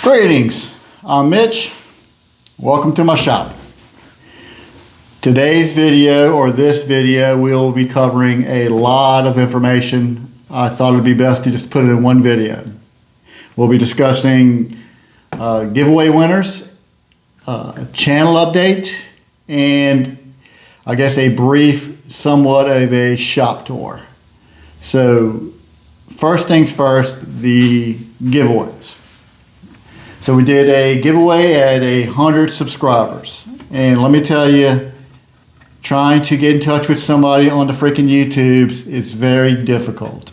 Greetings, I'm Mitch. Welcome to my shop. Today's video, or this video, we'll be covering a lot of information. I thought it'd be best to just put it in one video. We'll be discussing giveaway winners, channel update, and I guess a brief, somewhat of a shop tour. So first things first, the giveaways. So we did a giveaway at 100 subscribers. And let me tell you, trying to get in touch with somebody on the freaking YouTubes is very difficult.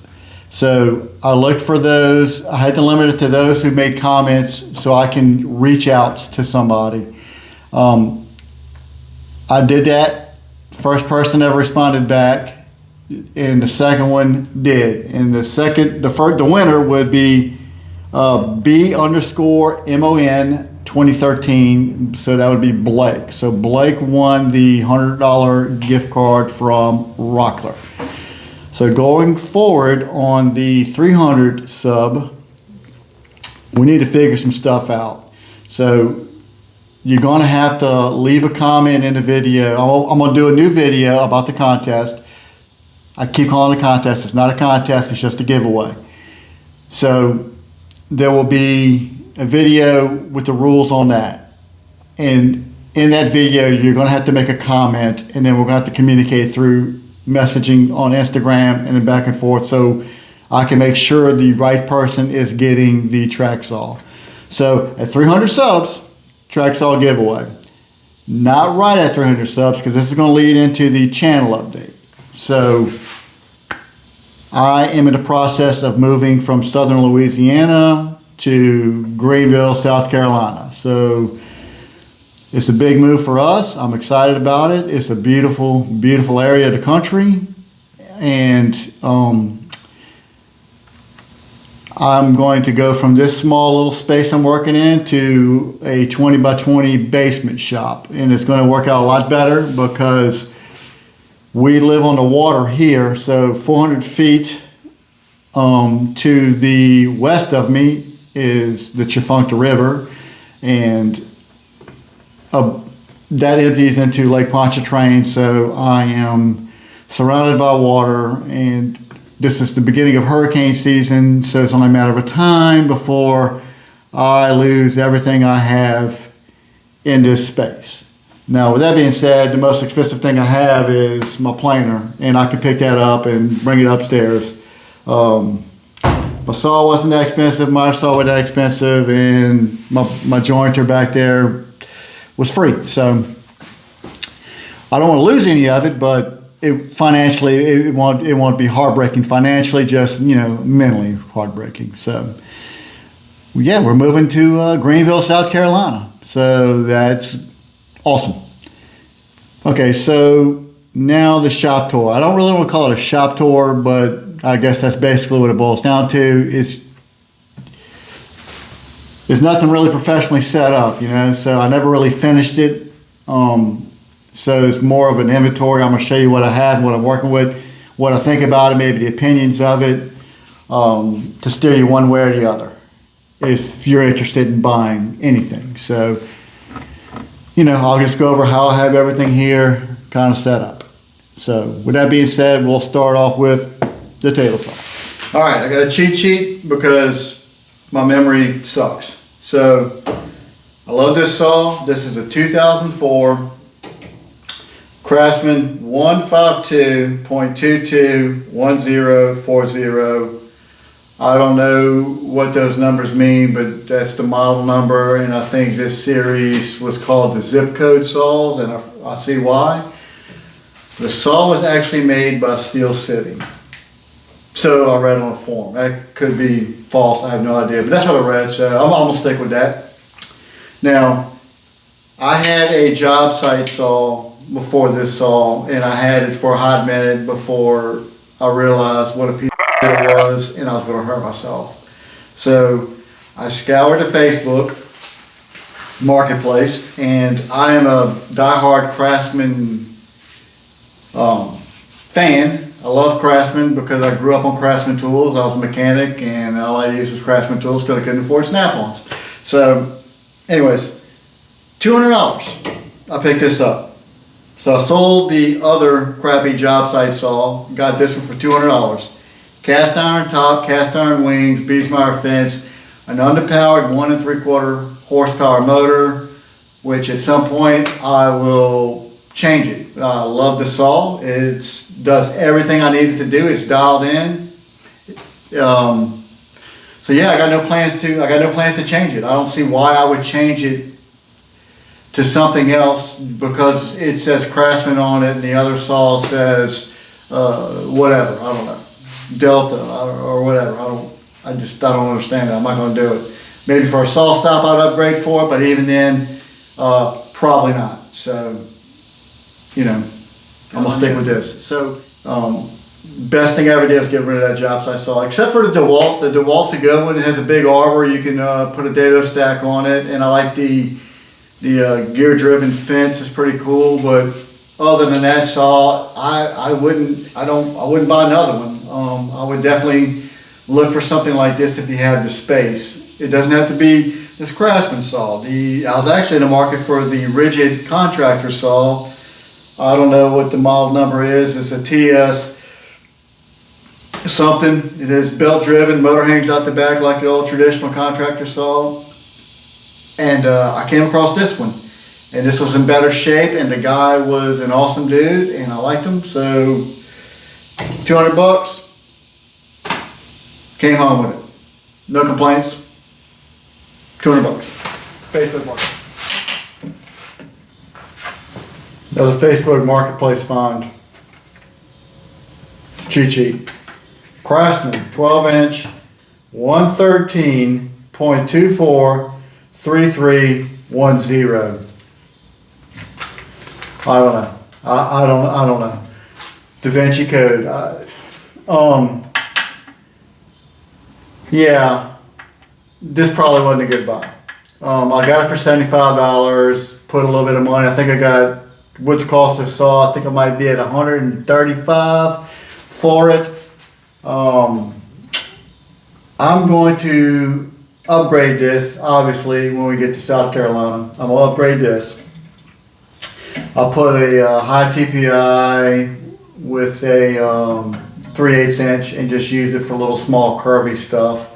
So I looked for those. I had to limit it to those who made comments so I can reach out to somebody. I did that. First person ever responded back, and the second one did. And the winner would be B_MON 2013, so that would be Blake. So Blake won the $100 gift card from Rockler. So going forward on the 300 sub, we need to figure some stuff out. So you're going to have to leave a comment in the video. I'm going to do a new video about the contest. I keep calling it a contest. It's not a contest, it's just a giveaway. So there will be a video with the rules on that. And in that video, you're going to have to make a comment, and then we're going to have to communicate through messaging on Instagram and then back and forth so I can make sure the right person is getting the track saw. So at 300 subs, track saw giveaway. Not right at 300 subs, because this is going to lead into the channel update. So I am in the process of moving from southern Louisiana to Greenville, South Carolina. So it's a big move for us. I'm excited about it. It's a beautiful, beautiful area of the country. And I'm going to go from this small little space I'm working in to a 20 by 20 basement shop. And it's going to work out a lot better because we live on the water here. So 400 feet to the west of me is the Chifuncta River, and that empties into Lake Pontchartrain. So I am surrounded by water, and this is the beginning of hurricane season, so it's only a matter of time before I lose everything I have in this space. Now, with that being said, the most expensive thing I have is my planer, and I can pick that up and bring it upstairs. My saw wasn't that expensive, my saw wasn't that expensive, and my jointer back there was free. So I don't want to lose any of it, but financially it won't be heartbreaking financially, just mentally heartbreaking. So yeah, we're moving to Greenville, South Carolina. So that's awesome. Okay, so now the shop tour. I don't really want to call it a shop tour, but I guess that's basically what it boils down to. There's nothing really professionally set up, so I never really finished it. So it's more of an inventory. I'm going to show you what I have and what I'm working with, what I think about it, maybe the opinions of it, to steer you one way or the other if you're interested in buying anything. So, I'll just go over how I have everything here kind of set up. So with that being said, we'll start off with the table saw. All right, I got a cheat sheet because my memory sucks. So I love this saw. This is a 2004 Craftsman 152.221040. I don't know what those numbers mean, but that's the model number, and I think this series was called the zip code saws, and I see why. The saw was actually made by Steel City. So I read on a forum. That could be false, I have no idea, but that's what I read, so I'm gonna stick with that. Now, I had a job site saw before this saw, and I had it for a hot minute before I realized what a piece of shit it was, and I was gonna hurt myself. So I scoured the Facebook marketplace, and I am a diehard Craftsman fan. I love Craftsman because I grew up on Craftsman tools. I was a mechanic, and all I used was Craftsman tools because I couldn't afford Snap-ons. So anyways, $200 I picked this up. So I sold the other crappy job site saw, got this one for $200. Cast iron top, cast iron wings, Beesmeyer fence, an underpowered 1 3/4 horsepower motor, which at some point I will change it. I love the saw. It does everything I need it to do. It's dialed in. So yeah, I got no plans to change it. I don't see why I would change it to something else because it says Craftsman on it and the other saw says whatever, I don't know, Delta or whatever. I don't understand it. I'm not going to do it. Maybe for a saw stop I'd upgrade for it, but even then, probably not. So, you know, I'm gonna stick with this. So, best thing I ever did was get rid of that job site saw, except for the DeWalt. The DeWalt's a good one. It has a big arbor. You can put a dado stack on it, and I like the gear-driven fence. Is pretty cool. But other than that saw, I wouldn't buy another one. I would definitely look for something like this if you have the space. It doesn't have to be this Craftsman saw. I was actually in the market for the rigid contractor saw. I don't know what the model number is. It's a TS something. It is belt driven, motor hangs out the back like the old traditional contractor saw. And I came across this one. And this was in better shape, and the guy was an awesome dude, and I liked him. So $200. Came home with it. No complaints. $200. Facebook Market. That was a Facebook Marketplace find. Cheat sheet. Craftsman 12-inch 113.24 3310. I don't know. I don't know. Da Vinci Code. Yeah, this probably wasn't a good buy. I got it for $75. Put a little bit of money. I think I got what the cost of saw. I think I might be at $135 for it. I'm going to upgrade this, obviously, when we get to South Carolina. I'm going to upgrade this. I'll put a high TPI with a 3/8 inch and just use it for little small curvy stuff.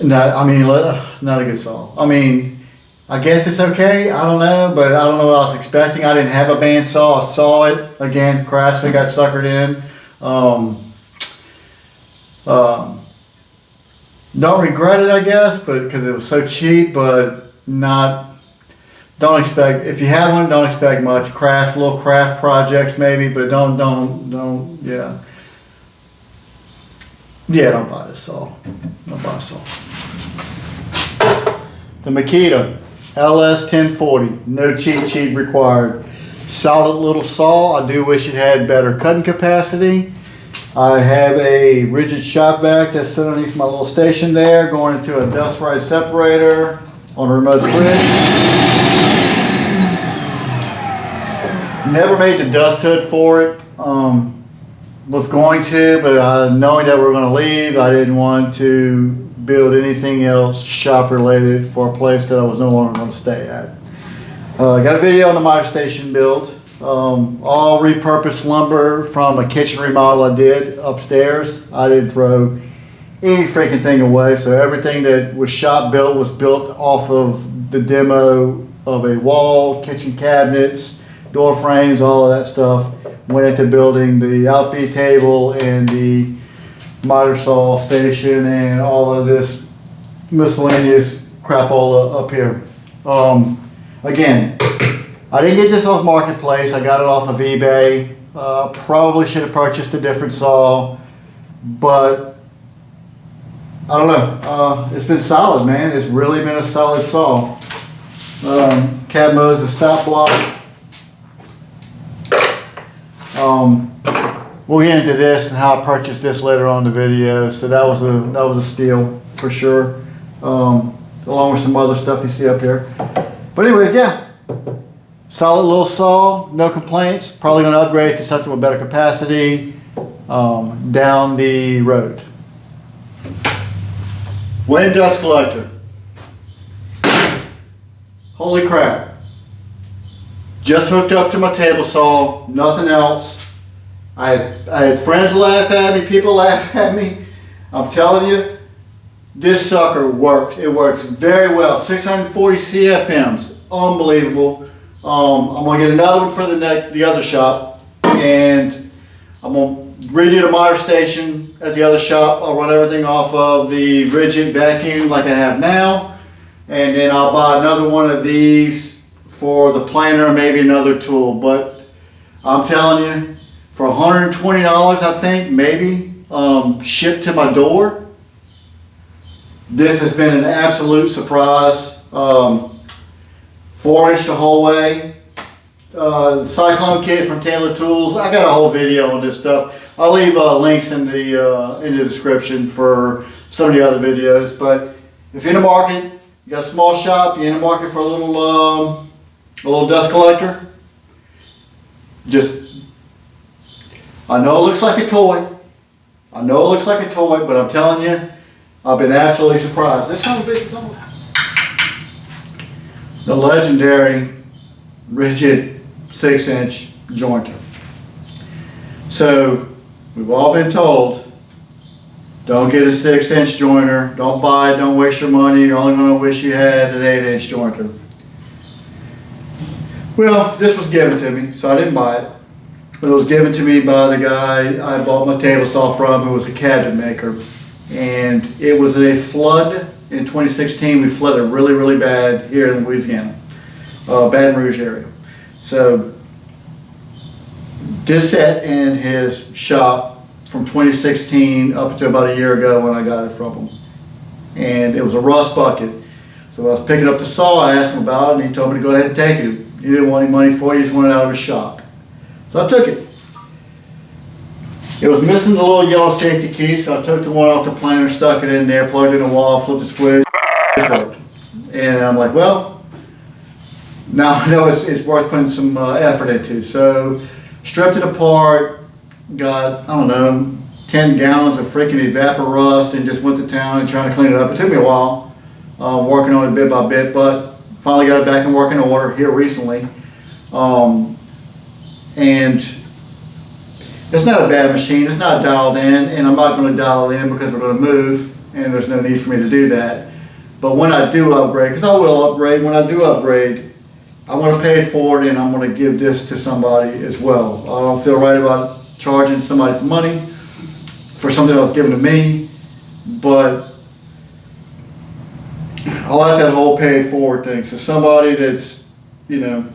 Not a good saw. I mean, I guess it's okay. I don't know, but I don't know what I was expecting. I didn't have a bandsaw. I saw it again. Craftsman got suckered in. Don't regret it, I guess, but because it was so cheap. But don't expect. If you have one, don't expect much. Little craft projects maybe, but don't. Yeah. Yeah, don't buy this saw. Don't buy a saw. The Makita LS 1040, no cheat sheet required. Solid little saw. I do wish it had better cutting capacity. I have a rigid shop vac that's sitting underneath my little station there, going into a dust right separator on a remote switch. Never made the dust hood for it. Was going to, but knowing that we're going to leave, I didn't want to build anything else shop related for a place that I was no longer going to stay at. Got a video on the Meyer Station build. All repurposed lumber from a kitchen remodel I did upstairs. I didn't throw any freaking thing away, so everything that was shop built was built off of the demo of a wall, kitchen cabinets, door frames, all of that stuff. Went into building the outfeed table and the miter saw station and all of this miscellaneous crap all up here. Again, I didn't get this off Marketplace. I got it off of eBay. Probably should have purchased a different saw, but I don't know. It's been solid, man. It's really been a solid saw. Cab mode's a stop block. We'll get into this and how I purchased this later on in the video. So that was a steal for sure, along with some other stuff you see up here. But anyways, yeah, solid little saw, no complaints. Probably going to upgrade to something with better capacity down the road. Wind dust collector. Holy crap. Just hooked up to my table saw, nothing else. I had friends laugh at me, people laugh at me. I'm telling you, this sucker works. It works very well. 640 CFMs, unbelievable. I'm gonna get another one for the other shop, and I'm gonna redo the motor station at the other shop. I'll run everything off of the rigid vacuum like I have now, and then I'll buy another one of these for the planer, maybe another tool. But I'm telling you, for $120, I think, maybe, shipped to my door, this has been an absolute surprise. 4-inch the whole way. Cyclone kit from Taylor Tools. I got a whole video on this stuff. I'll leave links in the description for some of the other videos. But if you're in the market, you got a small shop, you're in the market for a little dust collector, I know it looks like a toy. I know it looks like a toy, but I'm telling you, I've been absolutely surprised. This son of a bitch is almost... The legendary rigid 6-inch jointer. So we've all been told, don't get a 6-inch jointer, don't buy it, don't waste your money, you're only going to wish you had an 8-inch jointer. Well, this was given to me, so I didn't buy it. But it was given to me by the guy I bought my table saw from, who was a cabinet maker. And it was a flood in 2016. We flooded really, really bad here in Louisiana, Baton Rouge area. So this sat in his shop from 2016 up to about a year ago when I got it from him. And it was a rust bucket. So when I was picking up the saw, I asked him about it, and he told me to go ahead and take it. He didn't want any money for it, he just wanted it out of his shop. So I took it. It was missing the little yellow safety key, so I took the one off the planer, stuck it in there, plugged it in the wall, flipped the switch, and I'm like, well, now I know it's worth putting some effort into. So stripped it apart, got, I don't know, 10 gallons of freaking Evaporust, and just went to town and trying to clean it up. It took me a while, working on it bit by bit, but finally got it back in working order here recently. And it's not a bad machine, it's not dialed in, and I'm not going to dial it in because we're going to move, and there's no need for me to do that. But when I do upgrade, because I will upgrade, when I do upgrade, I want to pay for it, and I'm going to give this to somebody as well. I don't feel right about charging somebody for money for something that was given to me, but I like that whole paid forward thing. So somebody that's, you know,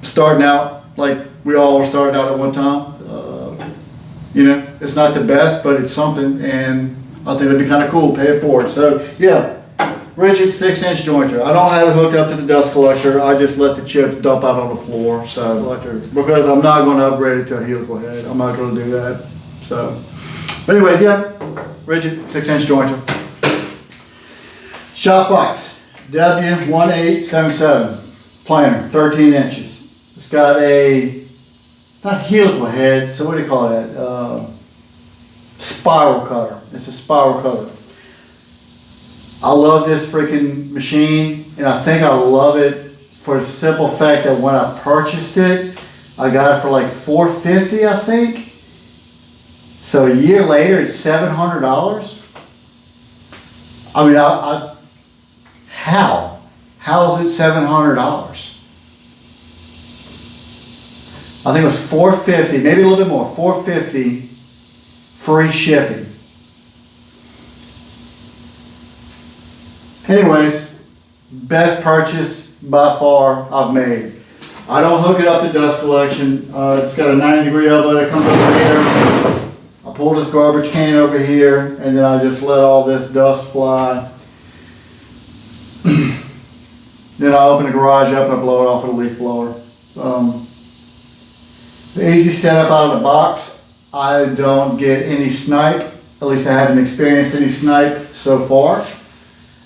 starting out like we all were starting out at one time, you know, it's not the best, but it's something, and I think it'd be kind of cool, pay it forward. So yeah, rigid 6-inch jointer. I don't have it hooked up to the dust collector. I just let the chips dump out on the floor. So because I'm not going to upgrade it to a helical head, I'm not going to do that. So, but anyways, yeah, rigid 6-inch jointer. Shop box W1877 planer, 13 inches. It's got it's not helical head, so what do you call that? Spiral cutter. It's a spiral cutter. I love this freaking machine, and I think I love it for the simple fact that when I purchased it, I got it for like $450, I think. So a year later, it's $700. I mean, how is it $700? I think it was $450, maybe a little bit more, $450, free shipping. Anyways, best purchase by far I've made. I don't hook it up to dust collection. It's got a 90-degree outlet that comes over here. I pull this garbage can over here, and then I just let all this dust fly. Then I open the garage up and I blow it off with a leaf blower. The easy setup out of the box. I don't get any snipe. At least I haven't experienced any snipe so far.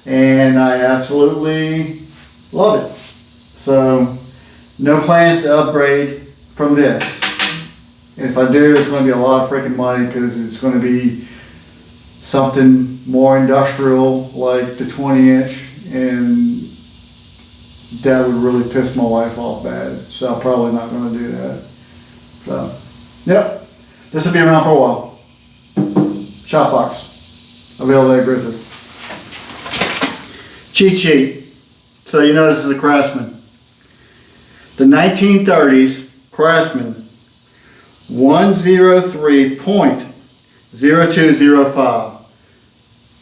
And I absolutely love it. So no plans to upgrade from this. And if I do, it's going to be a lot of freaking money because it's going to be something more industrial like the 20-inch, and that would really piss my wife off bad. So I'm probably not going to do that. So, yep, this will be around for a while. Shop box, available at Grizzly. Cheat sheet. So you know this is a Craftsman. The 1930s Craftsman 103.0205.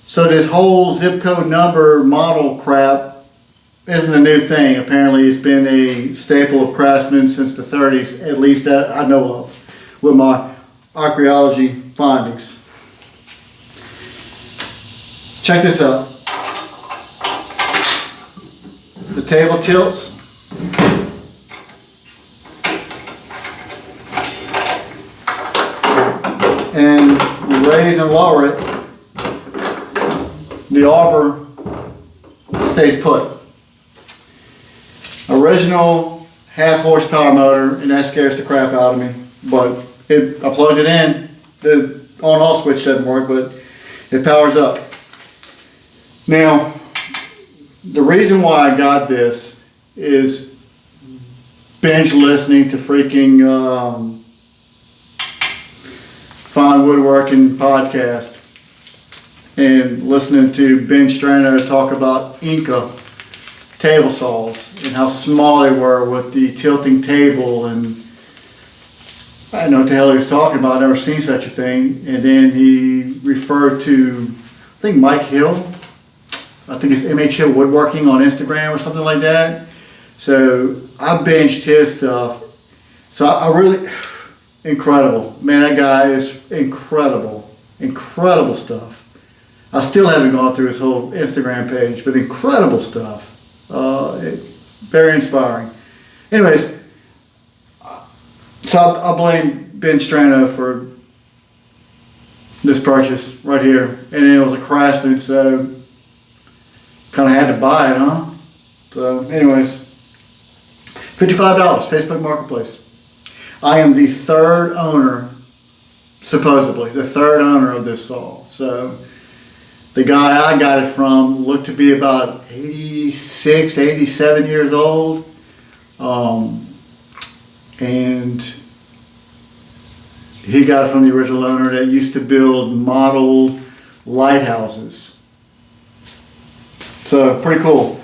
So this whole zip code number model crap isn't a new thing. Apparently it's been a staple of Craftsman since the 30s, at least that I know of, with my archaeology findings. Check this out. The table tilts. And raise and lower it. The arbor stays put. Original 1/2 horsepower motor, and that scares the crap out of me. But I plugged it in. The on-off switch doesn't work, but it powers up. Now, the reason why I got this is binge listening to freaking Fine Woodworking podcast and listening to Ben Strano talk about Inca table saws and how small they were with the tilting table, and I didn't know what the hell he was talking about. I've never seen such a thing. And then he referred to, I think Mike Hill, I think it's MH Hill Woodworking on Instagram or something like that. So I binged his stuff. So I really, incredible. Man, that guy is incredible. Incredible stuff. I still haven't gone through his whole Instagram page, but incredible stuff. Very inspiring. Anyways, so I blame Ben Strano for this purchase right here. And it was a Craftsman, so kind of had to buy it, huh? So anyways, $55, Facebook Marketplace. I am the third owner, supposedly, the third owner of this saw. So the guy I got it from looked to be about 86, 87 years old. And he got it from the original owner that used to build model lighthouses. So pretty cool.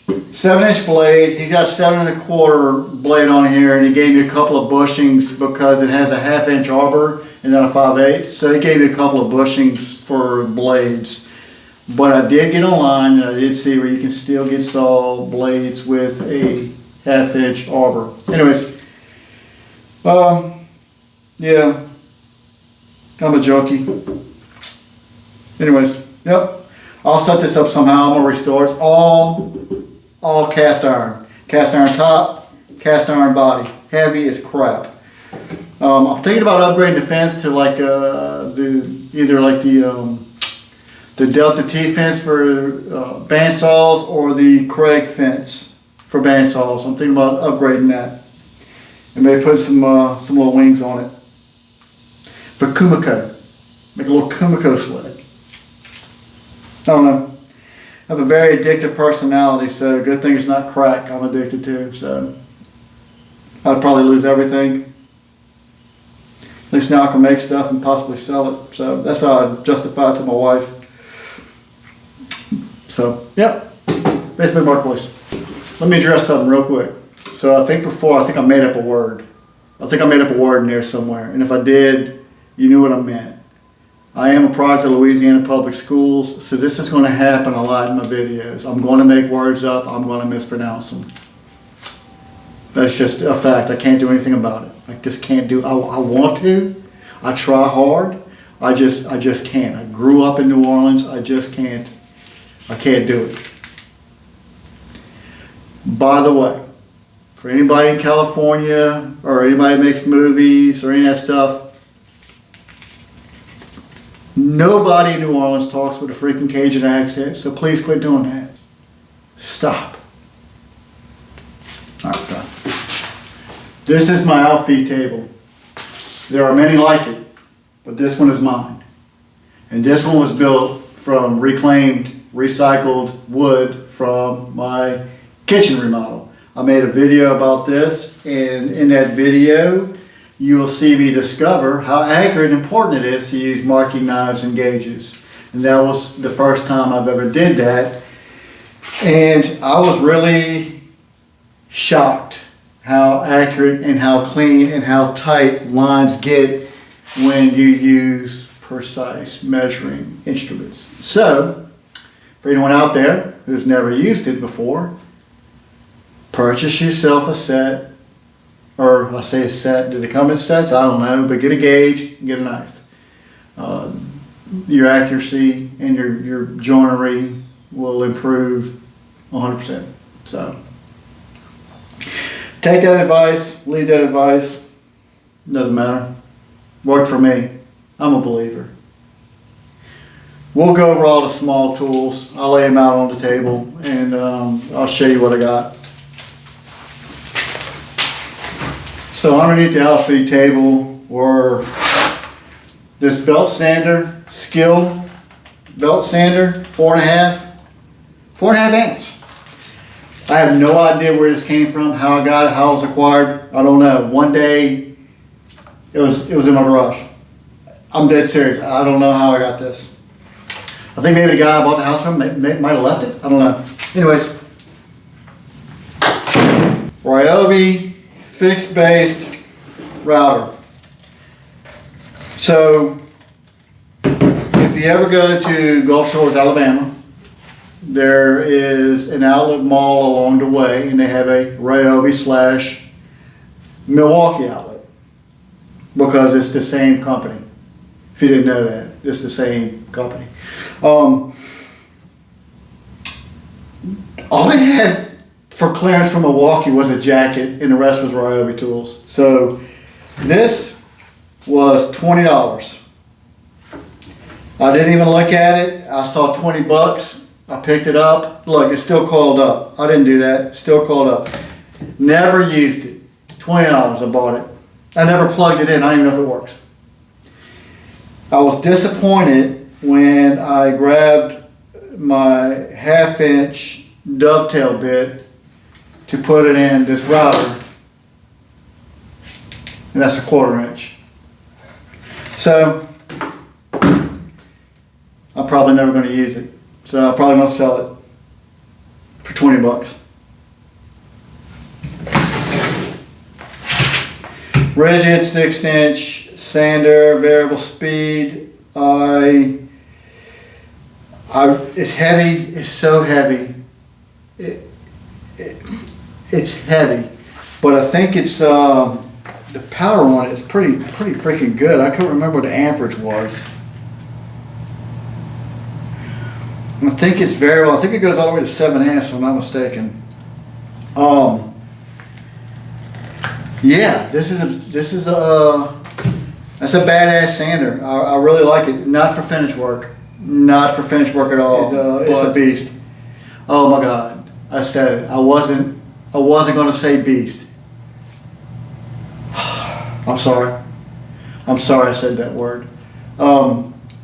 7-inch blade. He got 7 1/4 blade on here, and he gave me a couple of bushings because it has a 1/2 inch arbor and then a 5/8. So he gave me a couple of bushings for blades. But I did get online, and I did see where you can still get saw blades with a 1/2 inch arbor. Anyways, yeah, I'm a junkie. Anyways, yep. I'll set this up somehow. I'm gonna restore it. It's all cast iron top, cast iron body, heavy as crap. I'm thinking about upgrading the fence to like the Delta T fence for bandsaws, or the Craig fence for bandsaws. I'm thinking about upgrading that, and maybe put some little wings on it for Kumiko. Make a little Kumiko sled. I don't know. I have a very addictive personality, so good thing it's not crack I'm addicted to. So I'd probably lose everything. At least now I can make stuff and possibly sell it. So that's how I justify it to my wife. So, yep. Facebook Marketplace. Let me address something real quick. So I think I made up a word. I think I made up a word in there somewhere. And if I did, you knew what I meant. I am a product of Louisiana Public Schools, so this is going to happen a lot in my videos. I'm going to make words up. I'm going to mispronounce them. That's just a fact. I can't do anything about it. I just can't do. I want to. I try hard. I just can't. I grew up in New Orleans. I just can't. I can't do it. By the way, for anybody in California or anybody that makes movies or any of that stuff, nobody in New Orleans talks with a freaking Cajun accent, so please quit doing that. Stop. Alright, done. This is my Alfie table. There are many like it, but this one is mine. And this one was built from reclaimed, recycled wood from my kitchen remodel. I made a video about this, and in that video, you will see me discover how accurate and important it is to use marking knives and gauges. And that was the first time I've ever did that. And I was really shocked how accurate and how clean and how tight lines get when you use precise measuring instruments. So, for anyone out there who's never used it before, purchase yourself a set, or I say a set, did it come in sets? I don't know, but get a gauge, get a knife. Your accuracy and your joinery will improve 100%. So, take that advice, leave that advice, doesn't matter. Worked for me. I'm a believer. We'll go over all the small tools. I'll lay them out on the table, and I'll show you what I got. So underneath the outfit table were this belt sander, Skill belt sander, 4.5 inch. I have no idea where this came from, how I got it, how it was acquired. I don't know. One day, it was in my garage. I'm dead serious. I don't know how I got this. I think maybe the guy I bought the house from might have left it. I don't know. Anyways, Ryobi fixed based router. So, if you ever go to Gulf Shores, Alabama, there is an outlet mall along the way, and they have a Ryobi / Milwaukee outlet, because it's the same company. If you didn't know that, it's the same company. All they had for clearance from Milwaukee was a jacket, and the rest was Ryobi tools. So this was $20. I didn't even look at it. I saw 20 bucks. I picked it up. Look, it's still coiled up. I didn't do that. Still coiled up. Never used it. $20 I bought it. I never plugged it in. I don't even know if it works. I was disappointed when I grabbed my 1/2 inch dovetail bit to put it in this router, and that's a 1/4 inch. So I'm probably never going to use it. So I'm probably going to sell it for 20 bucks. Rigid 6 inch sander, variable speed. It's heavy. It's so heavy. It's heavy, but I think it's the power on it is pretty freaking good. I couldn't remember what the amperage was. I think it's variable. I think it goes all the way to 7.5, if I'm not mistaken. Yeah, that's a badass sander. I really like it. Not for finish work. Not for finish work at all. It's a beast. Oh my God, I said it. I wasn't going to say beast. I'm sorry. I said that word.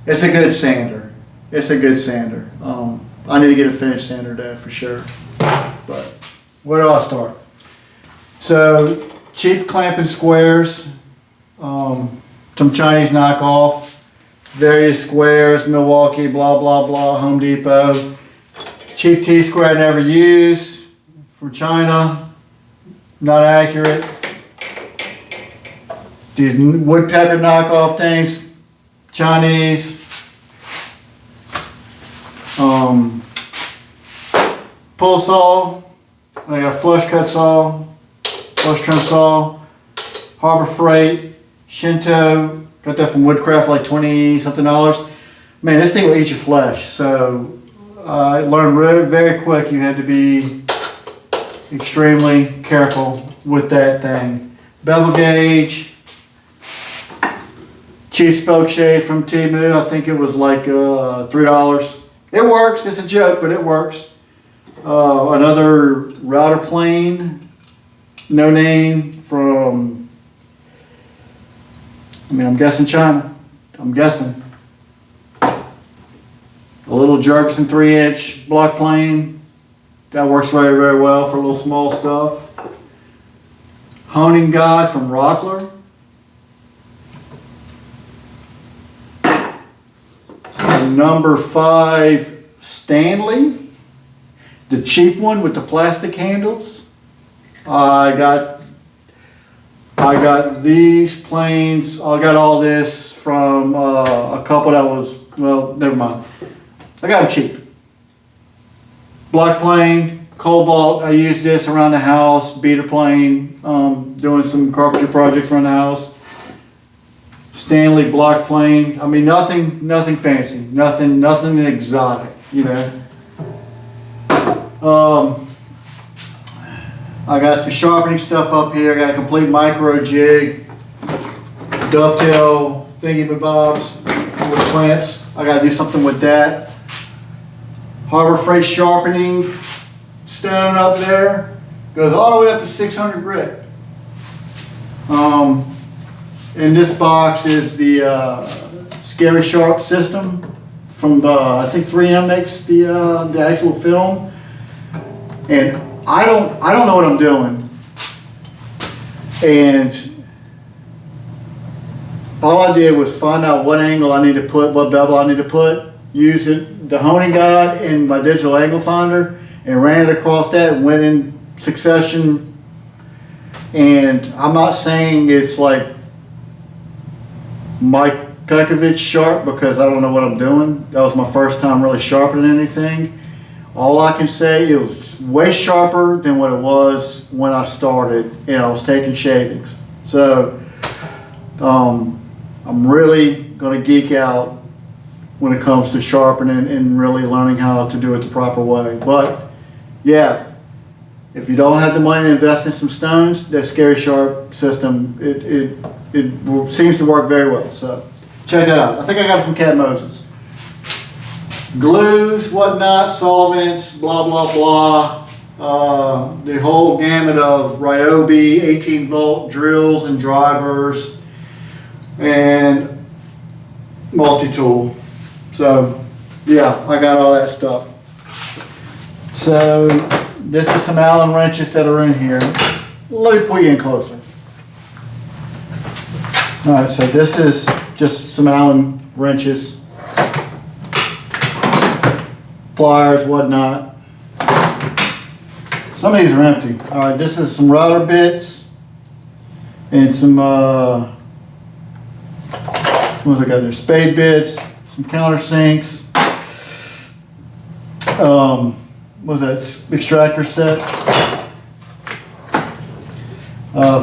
It's a good sander. It's a good sander. I need to get a finish sander though, for sure. But where do I start? So, cheap clamping squares, some Chinese knockoff, various squares, Milwaukee, blah, blah, blah, Home Depot. Cheap T-square I never use, from China, not accurate. These woodpecker knockoff things, Chinese. Pull saw, I got flush cut saw, flush trim saw, Harbor Freight, Shinto, got that from Woodcraft, like 20 something dollars. Man, this thing will eat your flesh. So I learned very quick you had to be extremely careful with that thing. Bevel gauge, cheap spoke shade from Temu. I think it was like $3. It works. It's a joke, but it works. Another router plane, no name, from, I'm guessing China. I'm guessing. A little Jerkson 3-inch block plane. That works very, very well for little small stuff. Honing guide from Rockler. A number 5 Stanley. The cheap one with the plastic handles. I got these planes. I got all this from a couple that was, well, never mind. I got them cheap. Black plane, cobalt. I use this around the house. Beater plane, doing some carpentry projects around the house. Stanley block plane. I mean, nothing fancy, nothing exotic, you know. I got some sharpening stuff up here. I got a complete micro jig, dovetail thingy-mabobs with clamps. I got to do something with that. Harbor Freight sharpening stone up there goes all the way up to 600 grit. In this box is the Scary Sharp system from I think 3M makes the actual film, and I don't know what I'm doing, and all I did was find out what angle I need to put, what bevel I need to put, use the honing guide in my digital angle finder, and ran it across that and went in succession. And I'm not saying it's like Mike Pekovich sharp, because I don't know what I'm doing. That was my first time really sharpening anything. All I can say, it was way sharper than what it was when I started, and I was taking shavings. So I'm really going to geek out when it comes to sharpening and really learning how to do it the proper way. But yeah, if you don't have the money to invest in some stones, that Scary Sharp system, it seems to work very well. So check that out. I think I got it from Cat Moses. Glues, whatnot, solvents, blah, blah, blah. The whole gamut of Ryobi 18-volt drills and drivers and multi-tool. So yeah, I got all that stuff. So this is some Allen wrenches that are in here. Let me pull you in closer. All right, so this is just some Allen wrenches. Pliers, whatnot. Some of these are empty. All right, this is some router bits and some what I got there? Spade bits, some countersinks. What was that? Extractor set.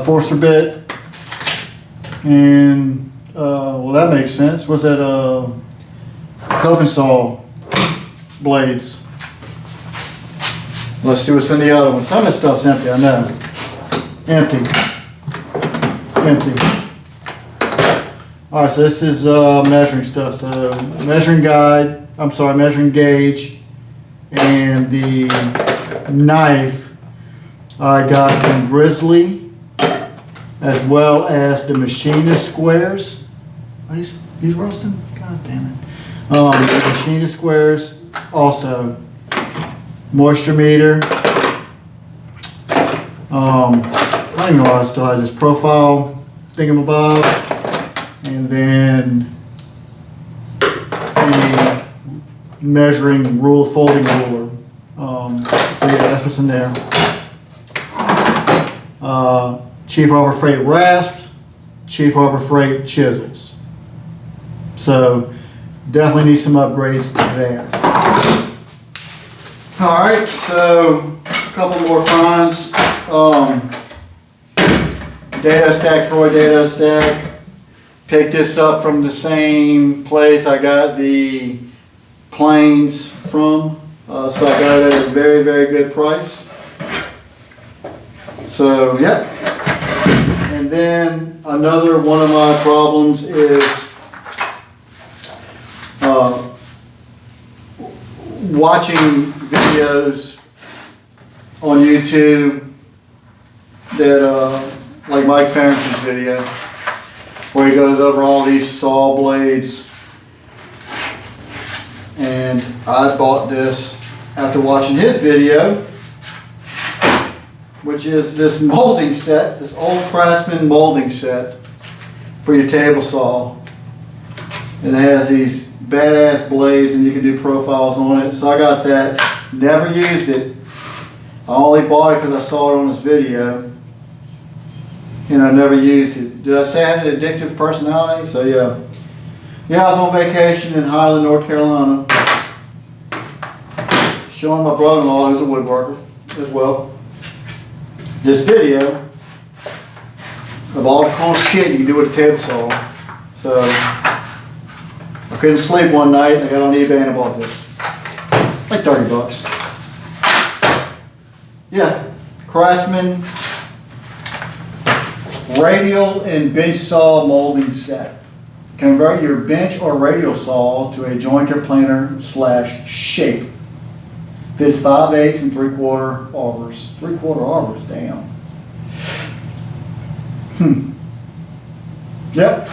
Forcer bit, and well, that makes sense. What's that? Coping saw blades. Let's see what's in the other one. Some of this stuff's empty, I know. Empty. Alright, so this is measuring stuff. So measuring guide, measuring gauge, and the knife I got from Grizzly, as well as the machinist squares. Are these roasting? God damn it. The machinist squares. Also, moisture meter. I don't even know why I still have this profile thingamabob, and then the measuring rule, folding ruler. So yeah, that's what's in there. Cheap Harbor Freight rasps, cheap Harbor Freight chisels. So definitely need some upgrades there. Alright, so a couple more finds. Dado stack, Freud Dado stack. Picked this up from the same place I got the planes from. So I got it at a very, very good price. So yeah. And then another one of my problems is watching videos on YouTube that like Mike Farrington's video, where he goes over all these saw blades, and I bought this after watching his video, which is this molding set, this old Craftsman molding set for your table saw. It has these badass blades and you can do profiles on it. So I got that, never used it. I only bought it because I saw it on this video and I never used it. Did I say I had an addictive personality? So yeah. Yeah, I was on vacation in Highland, North Carolina, showing my brother-in-law, who's a woodworker as well, this video of all the cool shit you can do with a table saw. So I couldn't sleep one night and I got on eBay and I bought this. Like 30 bucks. Yeah, Craftsman radial and bench saw molding set. Convert your bench or radial saw to a jointer planer / shape. Fits 5/8 and 3/4 arbors. 3/4 arbors, damn. Yep.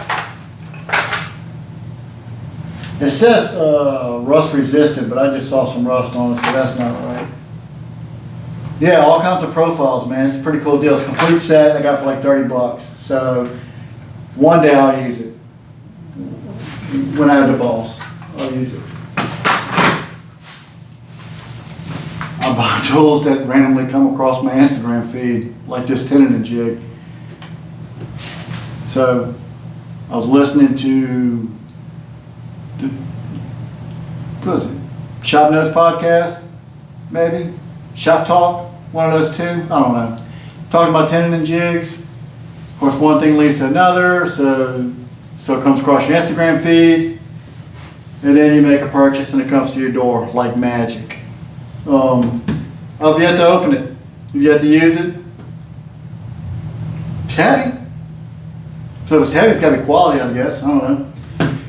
It says rust resistant, but I just saw some rust on it, so that's not right. Yeah, all kinds of profiles, man. It's a pretty cool deal. It's a complete set I got for like 30 bucks. So one day I'll use it. When I have the balls, I'll use it. I buy tools that randomly come across my Instagram feed, like this tenon jig. So I was listening to, what was it? Shop Notes podcast, maybe? Shop Talk, one of those two, I don't know. Talking about tenon and jigs. Of course, one thing leads to another, so it comes across your Instagram feed, and then you make a purchase and it comes to your door like magic. I've yet to open it. You've yet to use it. It's heavy. So if it's heavy, it's got to be quality, I guess. I don't know.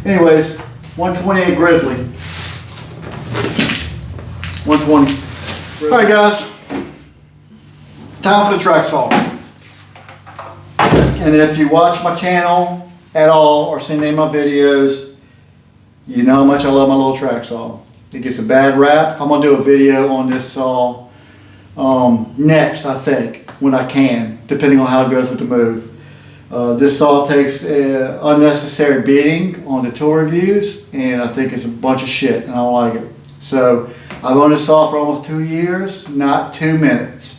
Anyways, 128 Grizzly. 120. All right, guys. Time for the track saw. And if you watch my channel at all or seen any of my videos, you know how much I love my little track saw. It gets a bad rap. I'm going to do a video on this saw next, I think, when I can, depending on how it goes with the move. This saw takes unnecessary beating on the tool reviews, and I think it's a bunch of shit, and I don't like it. So I've owned this saw for almost 2 years, not 2 minutes.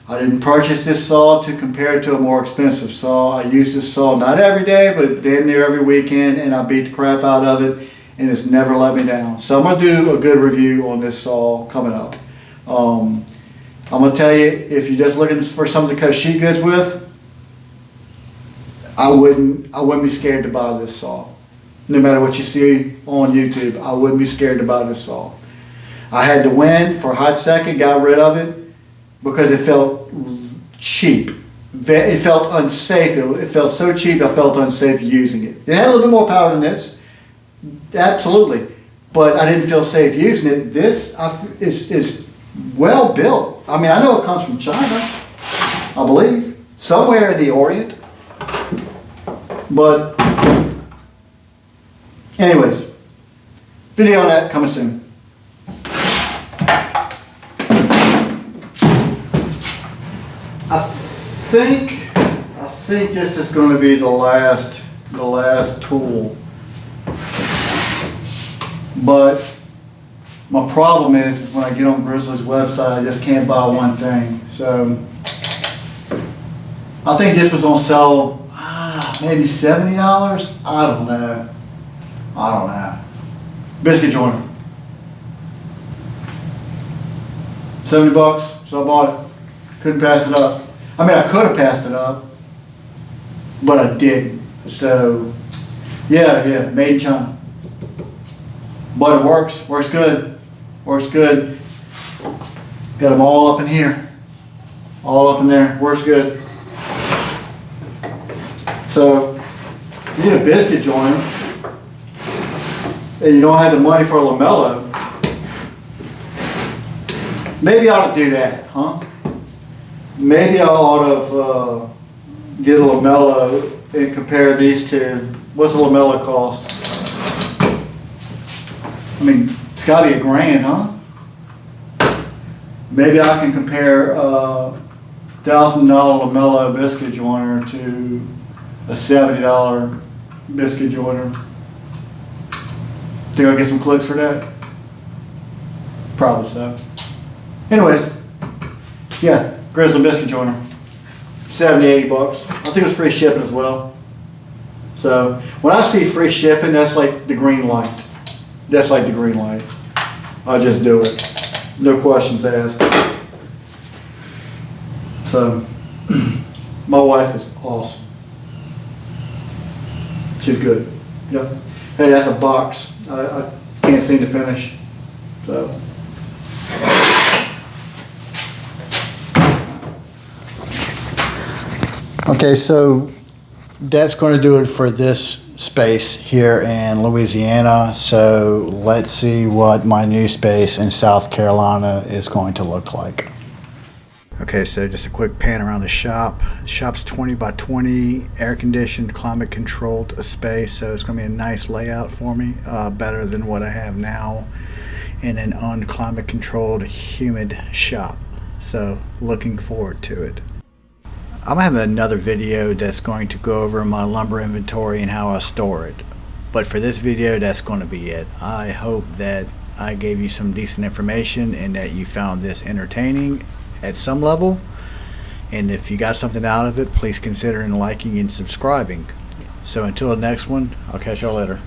I didn't purchase this saw to compare it to a more expensive saw. I use this saw not every day, but damn near every weekend, and I beat the crap out of it, and it's never let me down. So I'm going to do a good review on this saw coming up. I'm going to tell you, if you're just looking for something to cut sheet goods with, I wouldn't be scared to buy this saw. No matter what you see on YouTube, I wouldn't be scared to buy this saw. I had to win for a hot second, got rid of it, because it felt cheap. It felt unsafe. It felt so cheap I felt unsafe using it. It had a little bit more power than this, absolutely, but I didn't feel safe using it. This is well built. I mean, I know it comes from China, I believe, somewhere in the Orient. But anyways, video on that coming soon. I think this is going to be the last tool. But my problem is when I get on Grizzly's website, I just can't buy one thing. So I think this was on sale, maybe $70. I don't know. Biscuit joiner. 70 bucks. So I bought it. Couldn't pass it up. I mean, I could have passed it up, but I didn't. So, yeah, made in China. But it works good. Works good. Got them all up in here. All up in there. Works good. So, you need a biscuit joiner, and you don't have the money for a lamello. Maybe I ought to do that, huh? Maybe I ought to get a lamello and compare these two. What's a lamello cost? I mean, It's gotta be $1,000, huh? Maybe I can compare $1,000 LaMelo biscuit joiner to a $70 biscuit joiner. Think I'll get some clicks for that? Probably so. Anyways, yeah, Grizzly biscuit joiner. 70, 80 bucks. I think it was free shipping as well. So when I see free shipping, that's like the green light. That's like the green light. I just do it. No questions asked. So my wife is awesome. She's good. Yeah. Hey, that's a box. I can't seem to finish. So. Okay, so that's going to do it for this space here in Louisiana. So let's see what my new space in South Carolina is going to look like. Okay, so just a quick pan around the shop. The shop's 20 by 20, air conditioned, climate controlled space. So it's going to be a nice layout for me, better than what I have now in an unclimate controlled, humid shop. So looking forward to it. I'm gonna have another video that's going to go over my lumber inventory and how I store it. But for this video, that's going to be it. I hope that I gave you some decent information and that you found this entertaining at some level. And if you got something out of it, please consider liking and subscribing. So until the next one, I'll catch y'all later.